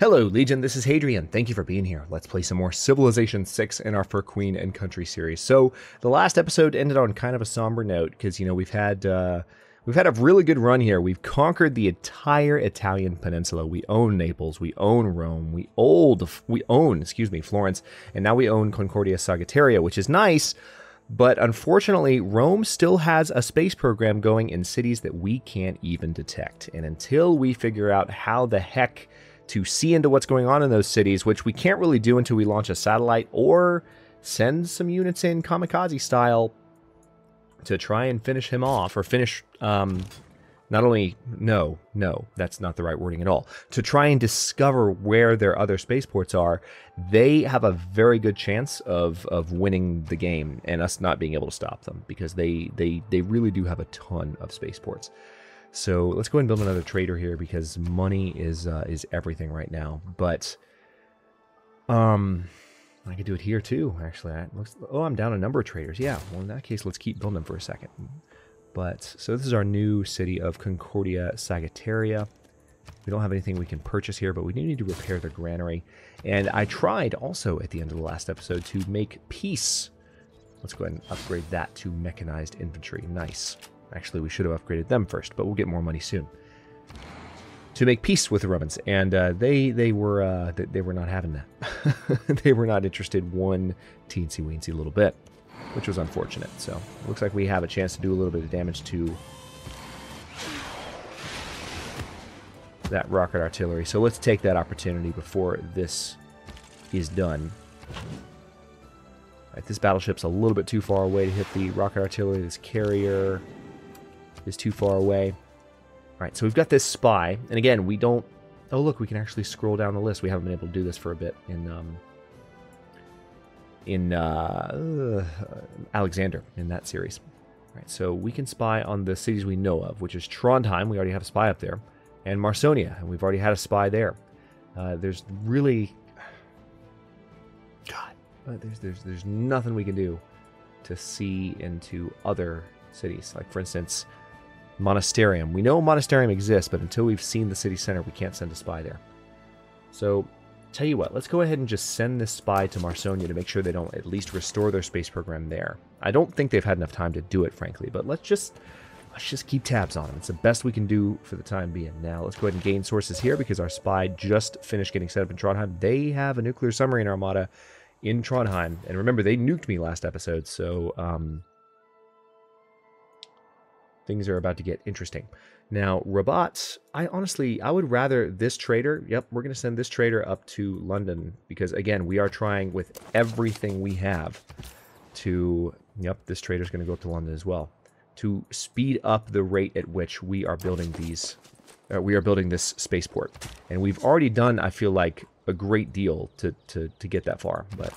Hello, Legion. This is Hadrian. Thank you for being here. Let's play some more Civilization 6 in our For Queen and Country series. So the last episode ended on kind of a somber note because we've had a really good run here. We've conquered the entire Italian peninsula. We own Naples. We own Rome. We own Florence, and now we own Concordia Sagittaria, which is nice. But unfortunately, Rome still has a space program going in cities that we can't even detect. And until we figure out how the heck to see into what's going on in those cities, which we can't really do until we launch a satellite or send some units in kamikaze style to try and finish him off, or finish, no, that's not the right wording at all. To try and discover where their other spaceports are, they have a very good chance of winning the game and us not being able to stop them, because they really do have a ton of spaceports. So let's go ahead and build another trader here, because money is everything right now. But I could do it here too, actually. I'm down a number of traders. Yeah, well, in that case, let's keep building them for a second. But so this is our new city of Concordia Sagittaria. We don't have anything we can purchase here, but we do need to repair the granary. And I tried also at the end of the last episode to make peace. Let's go ahead and upgrade that to mechanized infantry. Nice. Actually, we should have upgraded them first, but we'll get more money soon. To make peace with the Romans, and they were not having that. They were not interested one teensy-weensy little bit, which was unfortunate. So it looks like we have a chance to do a little bit of damage to that rocket artillery. So let's take that opportunity before this is done. All right, this battleship's a little bit too far away to hit the rocket artillery. This carrier is too far away. All right, so we've got this spy, and again, we don't... Oh, look, we can actually scroll down the list. We haven't been able to do this for a bit in Alexander, in that series. All right, so we can spy on the cities we know of, which is Trondheim. We already have a spy up there, and Marsonia, and we've already had a spy there. There's really... God, there's nothing we can do to see into other cities. Like, for instance, Monasterium. We know Monasterium exists, but until we've seen the city center, we can't send a spy there. So, tell you what, let's go ahead and just send this spy to Marsonia to make sure they don't at least restore their space program there. I don't think they've had enough time to do it, frankly, but let's just keep tabs on them. It's the best we can do for the time being. Now, let's go ahead and gain sources here, because our spy just finished getting set up in Trondheim. They have a nuclear submarine armada in Trondheim, and remember, they nuked me last episode, so things are about to get interesting. Now, Rabat, I would rather this trader... Yep, we're going to send this trader up to London, because, again, we are trying with everything we have to... Yep, this trader's going to go up to London as well, to speed up the rate at which we are building these... we are building this spaceport. And we've already done, I feel like, a great deal to get that far, but...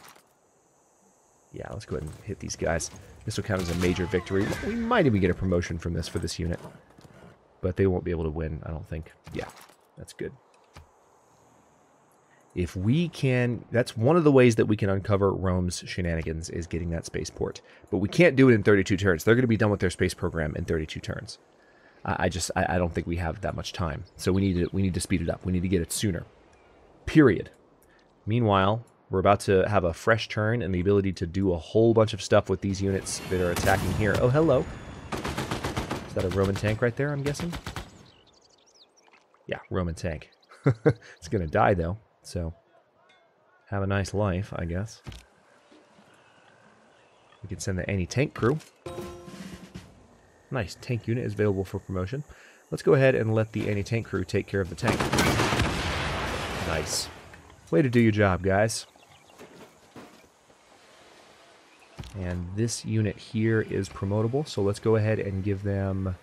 Yeah, let's go ahead and hit these guys. This will count as a major victory. We might even get a promotion from this for this unit. But they won't be able to win, I don't think. Yeah, that's good. If we can... That's one of the ways that we can uncover Rome's shenanigans, is getting that spaceport. But we can't do it in 32 turns. They're going to be done with their space program in 32 turns. I don't think we have that much time. So we need to speed it up. We need to get it sooner. Period. Meanwhile, we're about to have a fresh turn and the ability to do a whole bunch of stuff with these units that are attacking here. Oh, hello. Is that a Roman tank right there, I'm guessing? Yeah, Roman tank. It's going to die, though, so have a nice life, I guess. We can send the anti-tank crew. Nice, tank unit is available for promotion. Let's go ahead and let the anti-tank crew take care of the tank. Nice. Way to do your job, guys. And this unit here is promotable, so let's go ahead and give them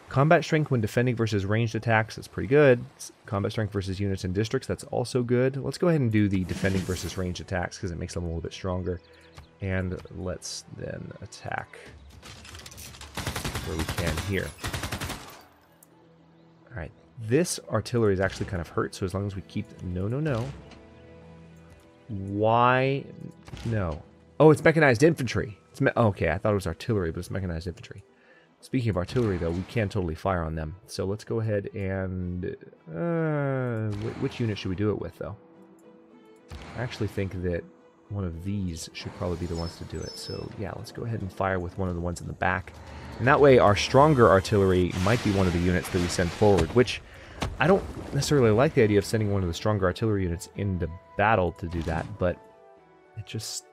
combat strength when defending versus ranged attacks. That's pretty good. Combat strength versus units and districts. That's also good. Let's go ahead and do the defending versus ranged attacks, because it makes them a little bit stronger. And let's then attack where we can here. Alright, this artillery is actually kind of hurt, so as long as we keep... No. Why? No. Oh, it's mechanized infantry. Okay, I thought it was artillery, but it's mechanized infantry. Speaking of artillery, though, we can totally fire on them. So let's go ahead and... which unit should we do it with, though? I actually think that one of these should probably be the ones to do it. So, yeah, let's go ahead and fire with one of the ones in the back. And that way, our stronger artillery might be one of the units that we send forward, which I don't necessarily like the idea of sending one of the stronger artillery units into battle to do that, but it just...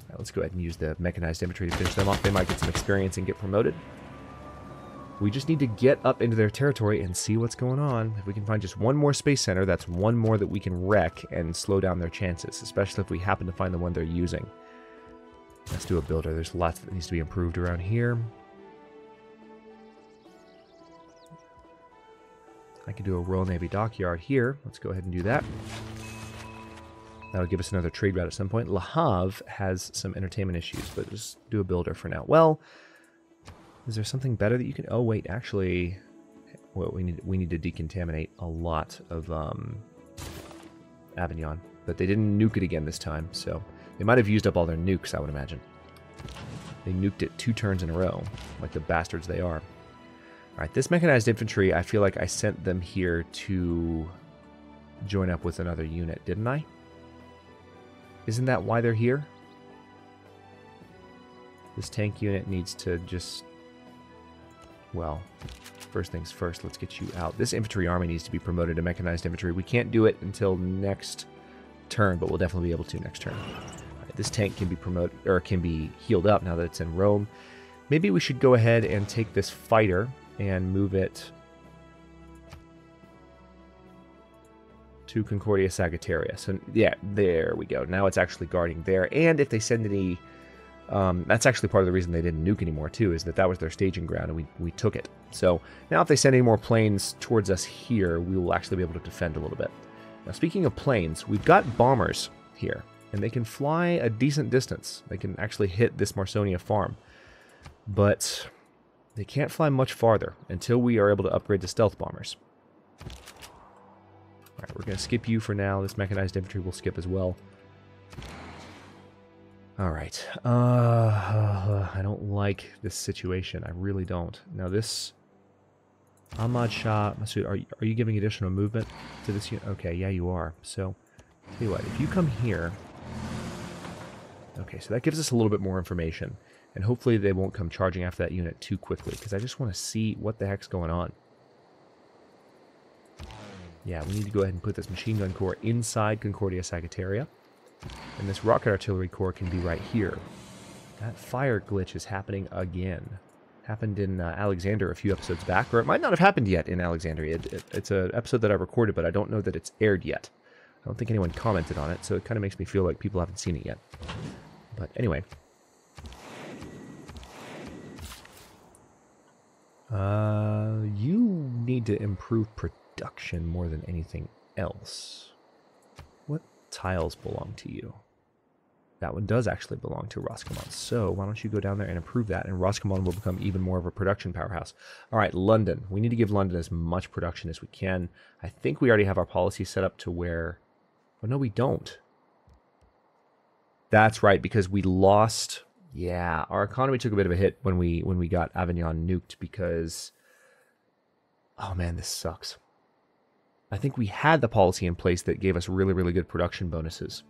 Right, let's go ahead and use the mechanized infantry to finish them off. They might get some experience and get promoted. We just need to get up into their territory and see what's going on. If we can find just one more space center, that's one more that we can wreck and slow down their chances, especially if we happen to find the one they're using. Let's do a builder. There's lots that needs to be improved around here. I could do a Royal Navy dockyard here. Let's go ahead and do that. That'll give us another trade route at some point. Le Havre has some entertainment issues, but just do a builder for now. Well... Is there something better that you can... Oh, wait, actually... Well, we need to decontaminate a lot of Avignon. But they didn't nuke it again this time, so... They might have used up all their nukes, I would imagine. They nuked it 2 turns in a row, like the bastards they are. Alright, this mechanized infantry, I feel like I sent them here to join up with another unit, didn't I? Isn't that why they're here? This tank unit needs to just... Well, first things first, let's get you out. This infantry army needs to be promoted to mechanized infantry. We can't do it until next turn, but we'll definitely be able to next turn. Right, this tank can be promoted, or can be healed up now that it's in Rome. Maybe we should go ahead and take this fighter and move it to Concordia Sagittaria. So, yeah, there we go. Now it's actually guarding there. And if they send any... that's actually part of the reason they didn't nuke anymore, too, is that was their staging ground, and we took it. So now if they send any more planes towards us here, we will actually be able to defend a little bit. Now, speaking of planes, we've got bombers here, and they can fly a decent distance. They can actually hit this Marsonia farm. But they can't fly much farther until we are able to upgrade the stealth bombers. Alright, we're going to skip you for now. This mechanized infantry will skip as well. Alright, I don't like this situation. I really don't. Now this... Ahmad Shah... Masood, are you giving additional movement to this unit? Okay, yeah, you are. So, tell you what, if you come here... Okay, so that gives us a little bit more information. And hopefully they won't come charging after that unit too quickly, because I just want to see what the heck's going on. Yeah, we need to go ahead and put this machine gun corps inside Concordia Sagittaria. And this rocket artillery corps can be right here. That fire glitch is happening again. Happened in Alexander a few episodes back, or it might not have happened yet in Alexandria. It's an episode that I recorded, but I don't know that it's aired yet. I don't think anyone commented on it, so it kind of makes me feel like people haven't seen it yet. But anyway. You need to improve production more than anything else. What tiles belong to you? That one does actually belong to Roscommon. So why don't you go down there and improve that, and Roscommon will become even more of a production powerhouse. All right, London. We need to give London as much production as we can. I think we already have our policy set up to where... Oh, no, we don't. That's right, because we lost... Yeah, our economy took a bit of a hit when we got Avignon nuked because... Oh, man, this sucks. I think we had the policy in place that gave us really, really good production bonuses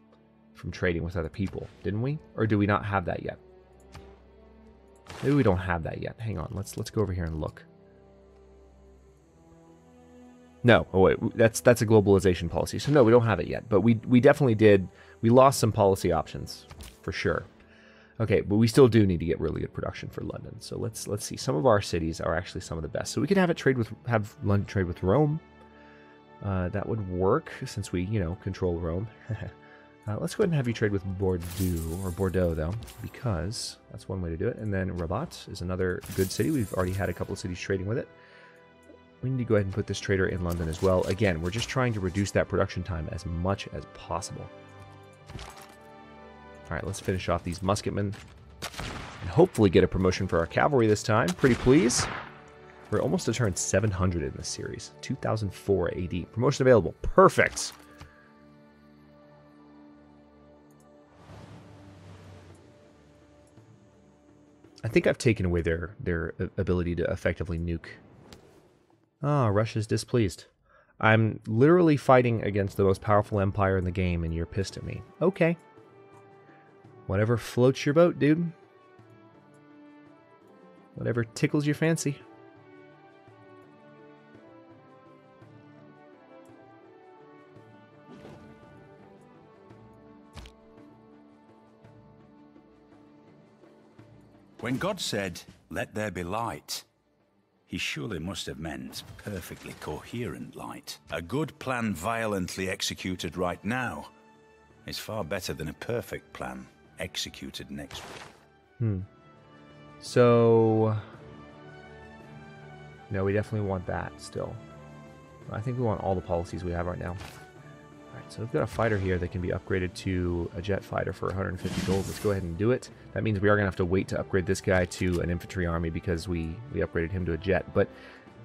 from trading with other people, didn't we? Or do we not have that yet? Maybe we don't have that yet. Hang on, let's go over here and look. No, oh wait, that's a globalization policy. So no, we don't have it yet. But we definitely did. We lost some policy options for sure. Okay, but we still do need to get really good production for London. So let's see. Some of our cities are actually some of the best. So we could have London trade with Rome. That would work since we, control Rome. Let's go ahead and have you trade with Bordeaux, though, because that's one way to do it. And then Rabat is another good city. We've already had a couple of cities trading with it. We need to go ahead and put this trader in London as well. Again, we're just trying to reduce that production time as much as possible. All right, let's finish off these musketmen and hopefully get a promotion for our cavalry this time. Pretty pleased. We're almost to turn 700 in this series. 2004 AD. Promotion available. Perfect. I think I've taken away their ability to effectively nuke. Ah, Russia's displeased. I'm literally fighting against the most powerful empire in the game, and you're pissed at me. Okay. Whatever floats your boat, dude. Whatever tickles your fancy. When God said, "Let there be light," he surely must have meant perfectly coherent light. A good plan violently executed right now is far better than a perfect plan executed next week. So... no, we definitely want that still. I think we want all the policies we have right now. Alright, so we've got a fighter here that can be upgraded to a jet fighter for 150 gold. Let's go ahead and do it. That means we are going to have to wait to upgrade this guy to an infantry army because we upgraded him to a jet. But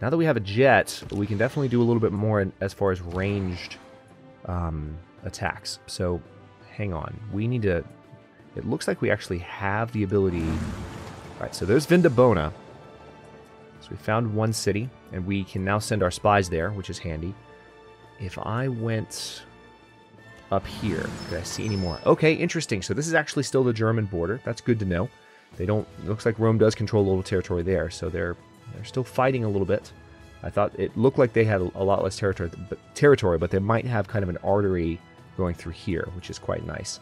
now that we have a jet, we can definitely do a little bit more as far as ranged attacks. So, hang on. We need to... it looks like we actually have the ability... Alright, so there's Vindobona. So we found one city, and we can now send our spies there, which is handy. If I went up here, did I see any more? Okay, interesting. So this is actually still the German border. That's good to know. They don't... it looks like Rome does control a little territory there, so they're still fighting a little bit. I thought it looked like they had a lot less territory, but they might have kind of an artery going through here, which is quite nice.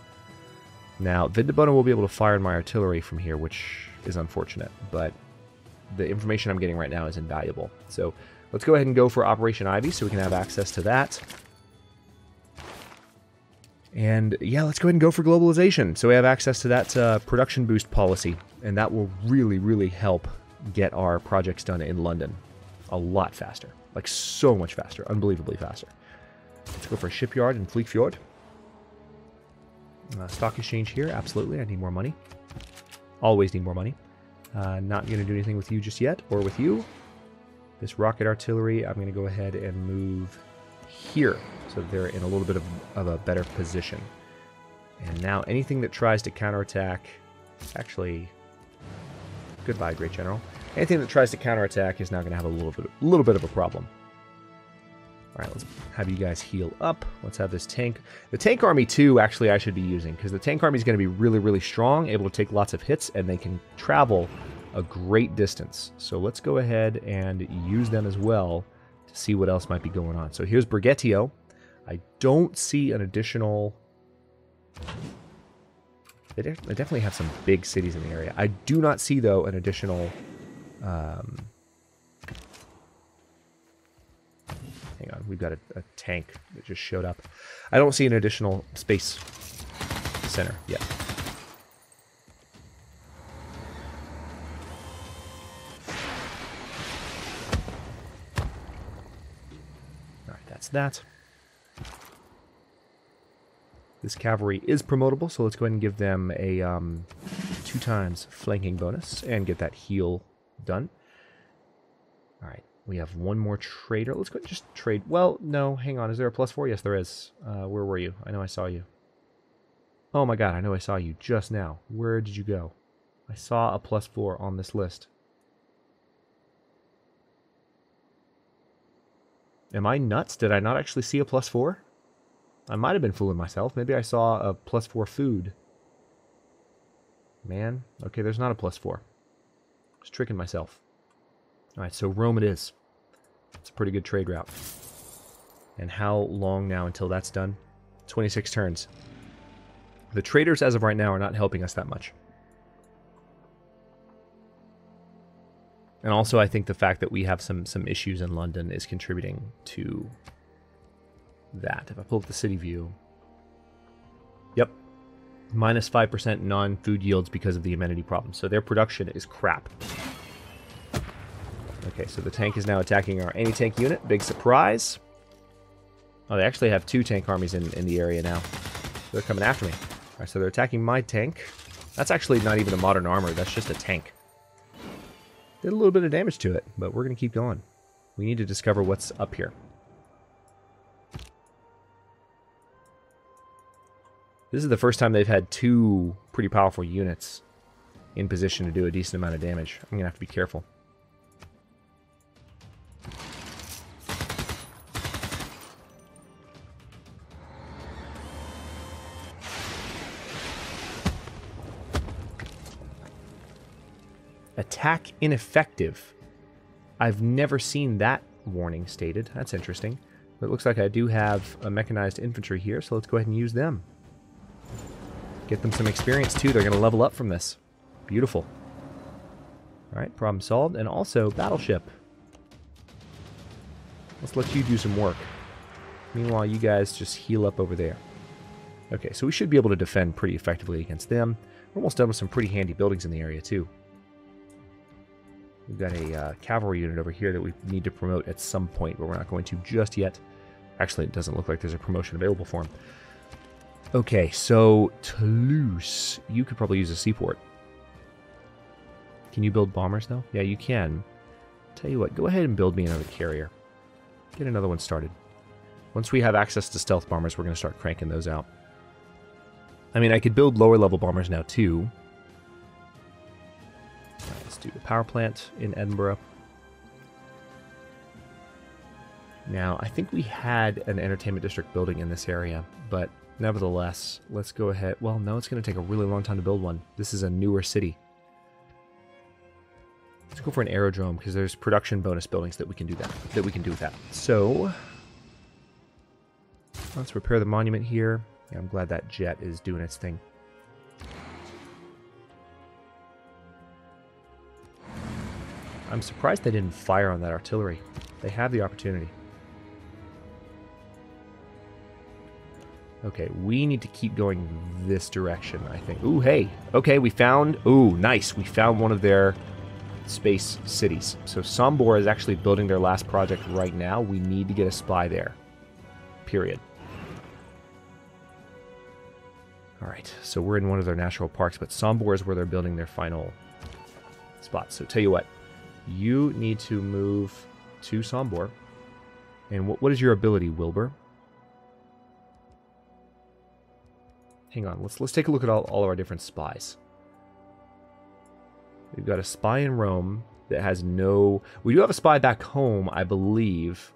Now, Vindobona will be able to fire my artillery from here, which is unfortunate, but the information I'm getting right now is invaluable. So let's go ahead and go for Operation Ivy so we can have access to that. And yeah, let's go ahead and go for globalization. So we have access to that production boost policy, and that will really, really help get our projects done in London a lot faster. Like so much faster, unbelievably faster. Let's go for a shipyard in Fleekfjord. Stock exchange here, absolutely. I need more money. Always need more money. Not going to do anything with you just yet, or with you. This rocket artillery, I'm going to go ahead and move here, so they're in a little bit of a better position. And now anything that tries to counterattack... actually, goodbye, Great General. Anything that tries to counterattack is now going to have a little bit of a problem. Alright, let's have you guys heal up. Let's have this tank. The tank army, too, actually, I should be using, because the tank army is going to be really, really strong, able to take lots of hits, and they can travel a great distance. So let's go ahead and use them as well to see what else might be going on. So here's Brigetio. I don't see an additional... They definitely have some big cities in the area. I do not see, though, an additional... Hang on, we've got a tank that just showed up. I don't see an additional space center yet. Alright, that's that. This cavalry is promotable, so let's go ahead and give them a 2 times flanking bonus and get that heal done. Alright. We have one more trader. Let's go and just trade. Well, no, hang on. Is there a +4? Yes, there is. Where were you? I know I saw you. Oh my god, I know I saw you just now. Where did you go? I saw a +4 on this list. Am I nuts? Did I not actually see a +4? I might have been fooling myself. Maybe I saw a +4 food. Man. Okay, there's not a +4. I was tricking myself. Alright, so Rome it is. It's a pretty good trade route. And how long now until that's done? 26 turns. The traders, as of right now, are not helping us that much. And also, I think the fact that we have some issues in London is contributing to that. If I pull up the city view... Yep. Minus 5% non-food yields because of the amenity problem. So their production is crap. Okay, so the tank is now attacking our anti-tank unit. Big surprise. Oh, they actually have 2 tank armies in the area now. They're coming after me. Alright, so they're attacking my tank. That's actually not even a modern armor. That's just a tank. Did a little bit of damage to it, but we're going to keep going. We need to discover what's up here. This is the first time they've had 2 pretty powerful units in position to do a decent amount of damage. I'm going to have to be careful. Attack ineffective. I've never seen that warning stated. That's interesting. But it looks like I do have a mechanized infantry here, so let's go ahead and use them. Get them some experience too. They're going to level up from this. Beautiful. Alright, problem solved. And also, battleship. Let's let you do some work. Meanwhile, you guys just heal up over there. Okay, so we should be able to defend pretty effectively against them. We're almost done with some pretty handy buildings in the area too. We've got a cavalry unit over here that we need to promote at some point, but we're not going to just yet. Actually, it doesn't look like there's a promotion available for him. Okay, so Toulouse. You could probably use a seaport. Can you build bombers, though? Yeah, you can. Tell you what, go ahead and build me another carrier. Get another one started. Once we have access to stealth bombers, we're going to start cranking those out. I mean, I could build lower-level bombers now, too. Let's do the power plant in Edinburgh. Now, I think we had an entertainment district building in this area, but nevertheless, let's go ahead. Well, no, it's going to take a really long time to build one. This is a newer city. Let's go for an aerodrome because there's production bonus buildings that we can do that. So, let's repair the monument here. Yeah, I'm glad that jet is doing its thing. I'm surprised they didn't fire on that artillery. They have the opportunity. Okay, we need to keep going this direction, I think. Ooh, hey. Okay, we found... Ooh, nice. We found one of their space cities. So Sombor is actually building their last project right now. We need to get a spy there. Period. Alright, so we're in one of their national parks, but Sombor is where they're building their final spots. So tell you what. You need to move to Sombor. And what is your ability, Wilbur? Hang on, let's take a look at all of our different spies. We've got a spy in Rome that has no... We do have a spy back home, I believe.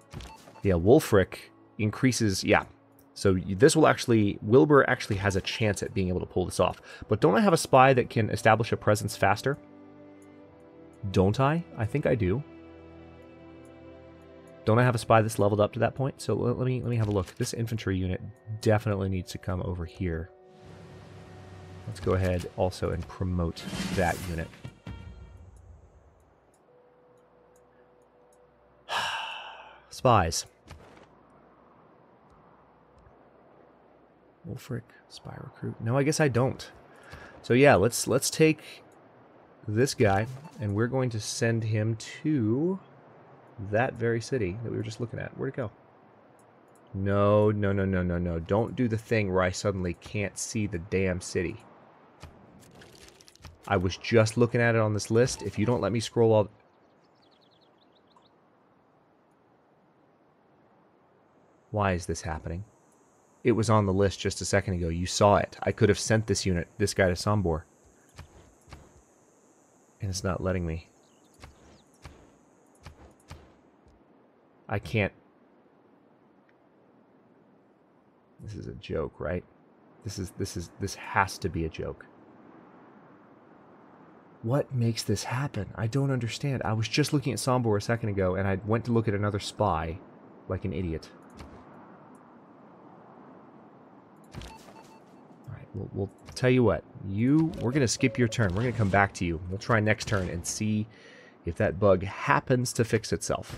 Yeah, Wulfric increases... Yeah. So this will actually... Wilbur actually has a chance at being able to pull this off. But don't I have a spy that can establish a presence faster? Don't I? I think I do. Don't I have a spy that's leveled up to that point? So let me have a look. This infantry unit definitely needs to come over here. Let's go ahead also and promote that unit. Spies. Wulfric, spy recruit. No, I guess I don't. So yeah, let's take this guy, and we're going to send him to that very city that we were just looking at. Where'd it go? No. Don't do the thing where I suddenly can't see the damn city. I was just looking at it on this list. If you don't let me scroll all... Why is this happening? It was on the list just a second ago. You saw it. I could have sent this guy to Sombor. And it's not letting me. I can't... This is a joke, right? This has to be a joke. What makes this happen? I don't understand. I was just looking at Sombor a second ago, and I went to look at another spy like an idiot. Alright, we'll tell you what. We're going to skip your turn. We're going to come back to you. We'll try next turn and see if that bug happens to fix itself.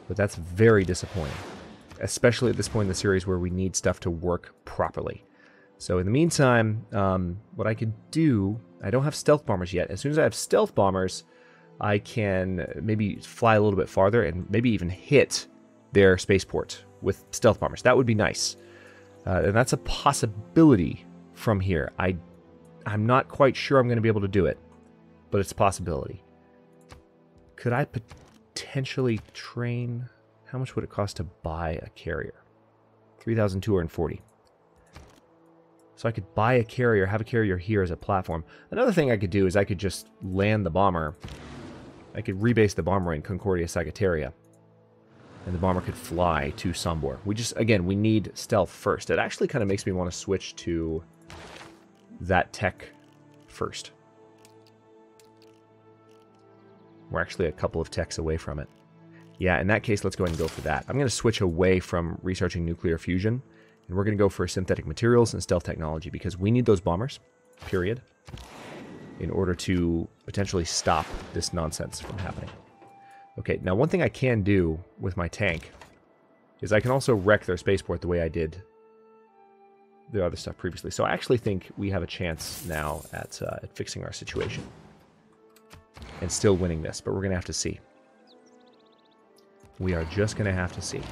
But that's very disappointing. Especially at this point in the series where we need stuff to work properly. So in the meantime, what I could do... I don't have stealth bombers yet. As soon as I have stealth bombers, I can maybe fly a little bit farther and maybe even hit their spaceport with stealth bombers. That would be nice. And that's a possibility from here. I'm not quite sure I'm going to be able to do it, but it's a possibility. Could I potentially train... How much would it cost to buy a carrier? 3,240. So I could buy a carrier, have a carrier here as a platform. Another thing I could do is I could just land the bomber. I could rebase the bomber in Concordia Sagittaria. And the bomber could fly to Sombor. We just, again, we need stealth first. It actually kind of makes me want to switch to that tech first. We're actually a couple of techs away from it. Yeah, in that case, let's go ahead and go for that. I'm going to switch away from researching nuclear fusion. And we're going to go for synthetic materials and stealth technology because we need those bombers, period, in order to potentially stop this nonsense from happening. Okay, now one thing I can do with my tank is I can also wreck their spaceport the way I did the other stuff previously. So I actually think we have a chance now at fixing our situation and still winning this, but we're going to have to see. We are just going to have to see.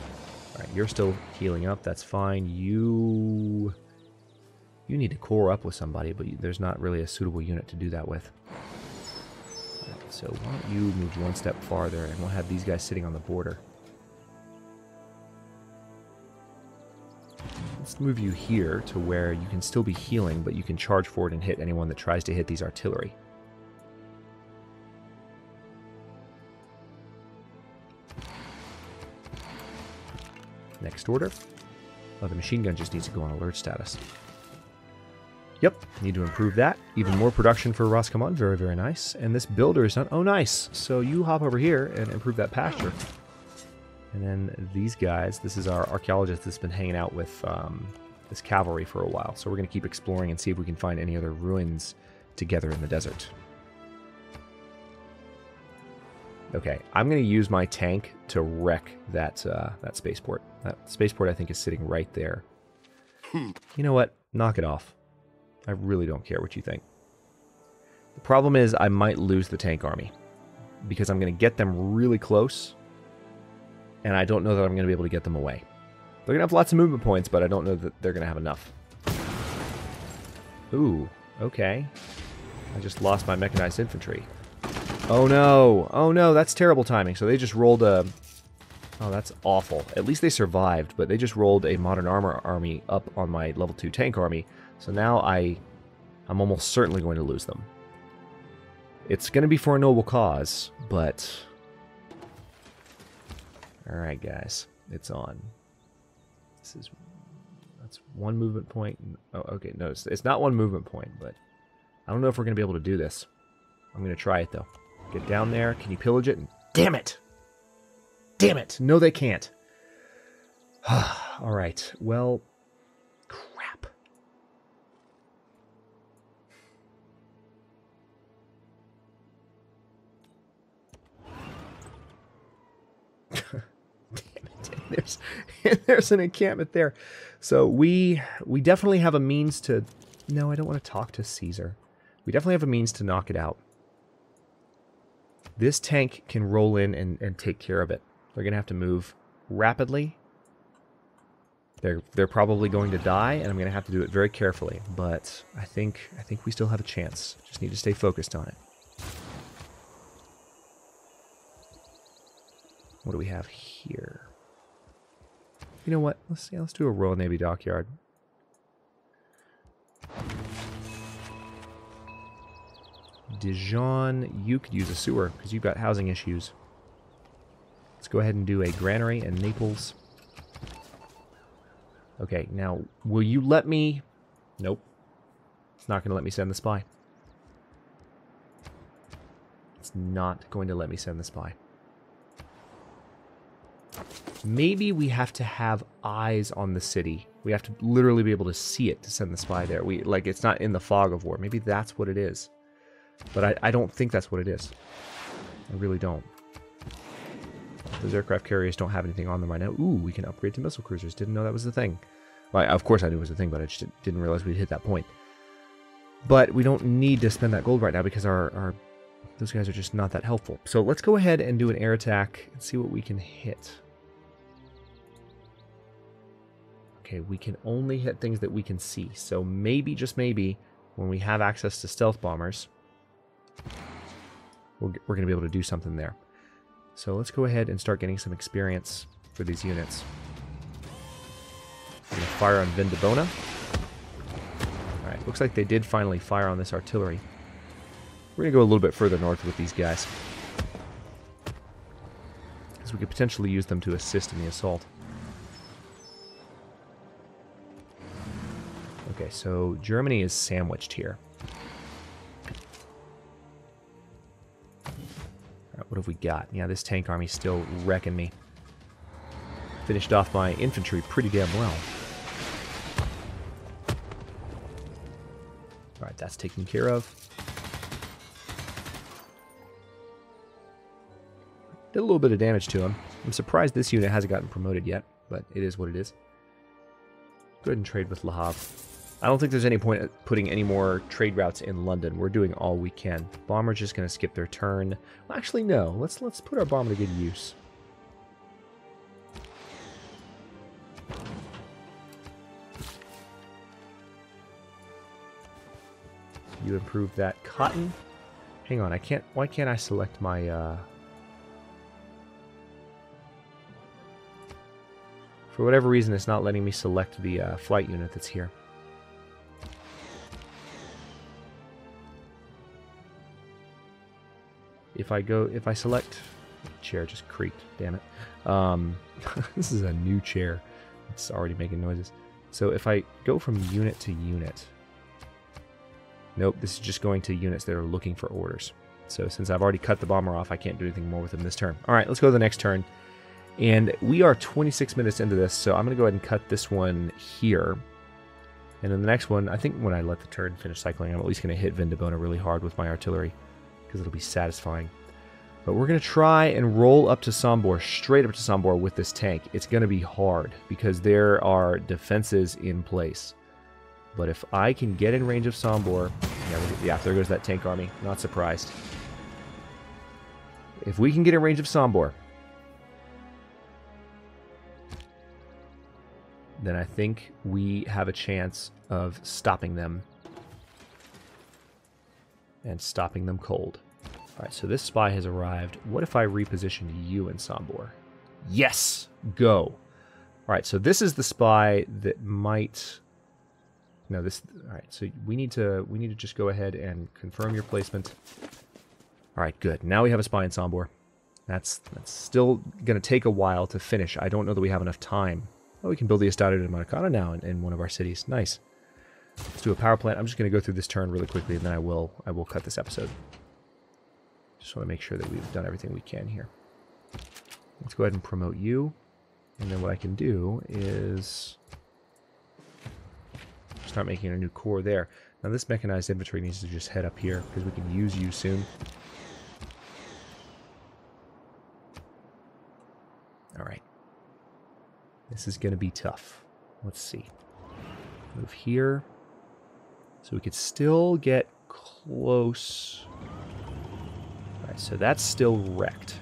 All right, you're still healing up. That's fine. You need to core up with somebody, but there's not really a suitable unit to do that with. All right, so why don't you move one step farther, and we'll have these guys sitting on the border. Let's move you here to where you can still be healing, but you can charge forward and hit anyone that tries to hit these artillery. Next order. Oh, the machine gun just needs to go on alert status. Yep, need to improve that. Even more production for Roscommon. Very, very nice. And this builder is done. Oh, nice. So you hop over here and improve that pasture. And then these guys, this is our archaeologist that's been hanging out with this cavalry for a while. So we're going to keep exploring and see if we can find any other ruins together in the desert. Okay, I'm going to use my tank to wreck that spaceport. That spaceport, I think, is sitting right there. You know what? Knock it off. I really don't care what you think. The problem is I might lose the tank army because I'm going to get them really close, and I don't know that I'm going to be able to get them away. They're going to have lots of movement points, but I don't know that they're going to have enough. Ooh, okay. I just lost my mechanized infantry. Oh no! Oh no, that's terrible timing. So they just rolled a... Oh, that's awful. At least they survived, but they just rolled a modern armor army up on my level 2 tank army. So now I'm almost certainly going to lose them. It's going to be for a noble cause, but... Alright, guys. It's on. That's one movement point. Oh, okay, no, it's not one movement point, but... I don't know if we're going to be able to do this. I'm going to try it, though. Get down there. Can you pillage it? Damn it! Damn it! No, they can't. Alright, well... Crap. Damn it. There's an encampment there. So we definitely have a means to... No, I don't want to talk to Caesar. We definitely have a means to knock it out. This tank can roll in and take care of it. They're going to have to move rapidly. They're probably going to die, and I'm going to have to do it very carefully. But I think we still have a chance. Just need to stay focused on it. What do we have here? You know what? Let's do a Royal Navy dockyard. Dijon, you could use a sewer because you've got housing issues. Let's go ahead and do a granary in Naples. Okay, now, will you let me... Nope. It's not going to let me send the spy. It's not going to let me send the spy. Maybe we have to have eyes on the city. We have to literally be able to see it to send the spy there. Like, it's not in the fog of war. Maybe that's what it is. But I don't think that's what it is. I really don't. Those aircraft carriers don't have anything on them right now. Ooh, we can upgrade to missile cruisers. Didn't know that was the thing. Well, of course I knew it was a thing, but I just didn't realize we'd hit that point. But we don't need to spend that gold right now because those guys are just not that helpful. So let's go ahead and do an air attack and see what we can hit. Okay, we can only hit things that we can see. So maybe, just maybe, when we have access to stealth bombers... We're going to be able to do something there. So let's go ahead and start getting some experience for these units. We're going to fire on Vindobona. Looks like they did finally fire on this artillery. We're going to go a little bit further north with these guys, because we could potentially use them to assist in the assault. Okay, so Germany is sandwiched here. Alright, what have we got? Yeah, this tank army's still wrecking me. Finished off my infantry pretty damn well. Alright, that's taken care of. Did a little bit of damage to him. I'm surprised this unit hasn't gotten promoted yet, but it is what it is. Go ahead and trade with Le Havre. I don't think there's any point at putting any more trade routes in London. We're doing all we can. Bomber's just going to skip their turn. Well, actually, no. Let's put our bomber to good use. You improve that cotton. Hang on, I can't. Why can't I select my? For whatever reason, it's not letting me select the flight unit that's here. If I select, chair just creaked. Damn it! This is a new chair. It's already making noises. So if I go from unit to unit. Nope, this is just going to units that are looking for orders. So since I've already cut the bomber off, I can't do anything more with him this turn. All right, let's go to the next turn. And we are 26 minutes into this, so I'm going to go ahead and cut this one here. And then the next one, I think when I let the turn finish cycling, I'm at least going to hit Vindobona really hard with my artillery, because it'll be satisfying. But we're going to try and roll up to Sombor, straight up to Sombor with this tank. It's going to be hard, because there are defenses in place. But if I can get in range of Sombor... Yeah, there goes that tank army. Not surprised. If we can get in range of Sombor, then I think we have a chance of stopping them. And stopping them cold. Alright, so this spy has arrived. What if I repositioned you in Sombor? Yes! Go! Alright, so this is the spy that might... No, this... Alright, so we need to just go ahead and confirm your placement. Alright, good. Now we have a spy in Sombor. That's still going to take a while to finish. I don't know that we have enough time. Oh, we can build the Estado de Maracana now in one of our cities. Nice. Let's do a power plant. I'm just going to go through this turn really quickly, and then I will cut this episode. Just want to make sure that we've done everything we can here. Let's go ahead and promote you. And then what I can do is... start making a new core there. Now this mechanized infantry needs to just head up here, because we can use you soon. Alright. This is going to be tough. Let's see. Move here. So we could still get close. Alright, so that's still wrecked.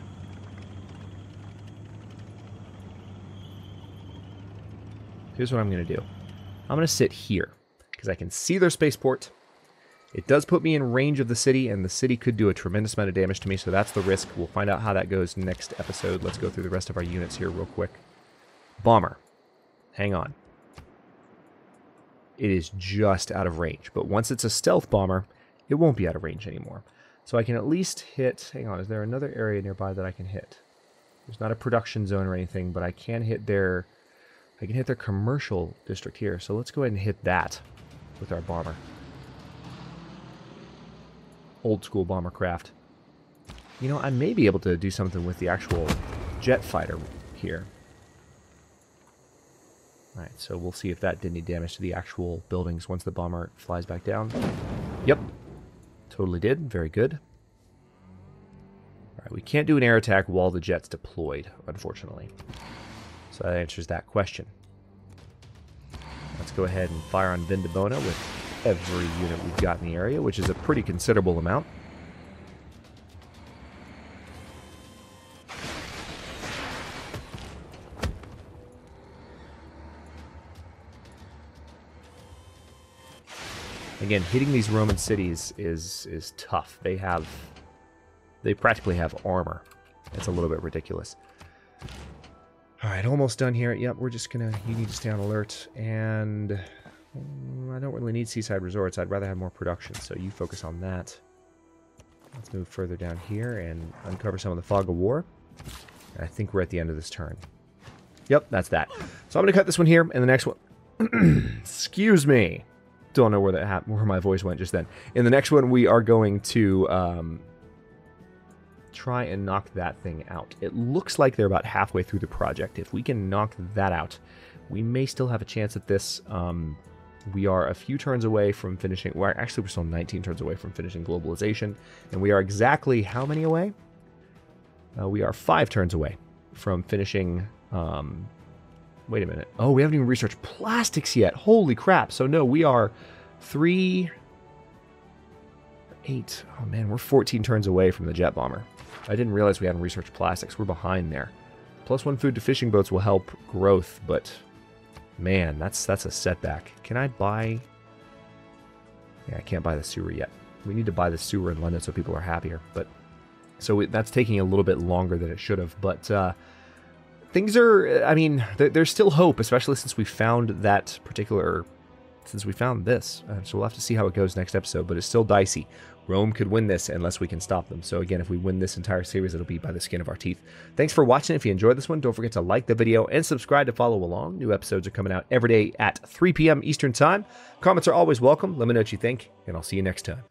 Here's what I'm going to do. I'm going to sit here, because I can see their spaceport. It does put me in range of the city, and the city could do a tremendous amount of damage to me, so that's the risk. We'll find out how that goes next episode. Let's go through the rest of our units here real quick. Bomber. Hang on. It is just out of range, but once it's a stealth bomber, it won't be out of range anymore. So I can at least hit... Hang on, is there another area nearby that I can hit? There's not a production zone or anything, but I can hit their... I can hit their commercial district here, so let's go ahead and hit that with our bomber. Old school bomber craft. You know, I may be able to do something with the actual jet fighter here. Alright, so we'll see if that did any damage to the actual buildings once the bomber flies back down. Yep. Totally did. Very good. Alright, we can't do an air attack while the jet's deployed, unfortunately. So that answers that question. Let's go ahead and fire on Vindobona with every unit we've got in the area, which is a pretty considerable amount. Again, hitting these Roman cities is tough. They practically have armor. It's a little bit ridiculous. Alright, almost done here. Yep, we're just gonna... You need to stay on alert. And... I don't really really need seaside resorts. I'd rather have more production, so you focus on that. Let's move further down here and uncover some of the fog of war. And I think we're at the end of this turn. Yep, that's that. So I'm going to cut this one here, and the next one... Excuse me. Don't know where my voice went just then. In the next one, we are going to try and knock that thing out. It looks like they're about halfway through the project. If we can knock that out, we may still have a chance at this. We are a few turns away from finishing... Well, actually, we're still 19 turns away from finishing globalization. And we are exactly how many away? We are 5 turns away from finishing... wait a minute. Oh, we haven't even researched plastics yet. Holy crap. So no, we are 3... 8. Oh man, we're 14 turns away from the jet bomber. I didn't realize we hadn't researched plastics. We're behind there. +1 food to fishing boats will help growth, but... Man, that's a setback. Can I buy... Yeah, I can't buy the sewer yet. We need to buy the sewer in London so people are happier. But so that's taking a little bit longer than it should have. But things are... I mean, there's still hope, especially since we found that particular... Since we found this. So we'll have to see how it goes next episode. But it's still dicey. Rome could win this unless we can stop them. So again, if we win this entire series, it'll be by the skin of our teeth. Thanks for watching. If you enjoyed this one, don't forget to like the video and subscribe to follow along. New episodes are coming out every day at 3 p.m. Eastern Time. Comments are always welcome. Let me know what you think, and I'll see you next time.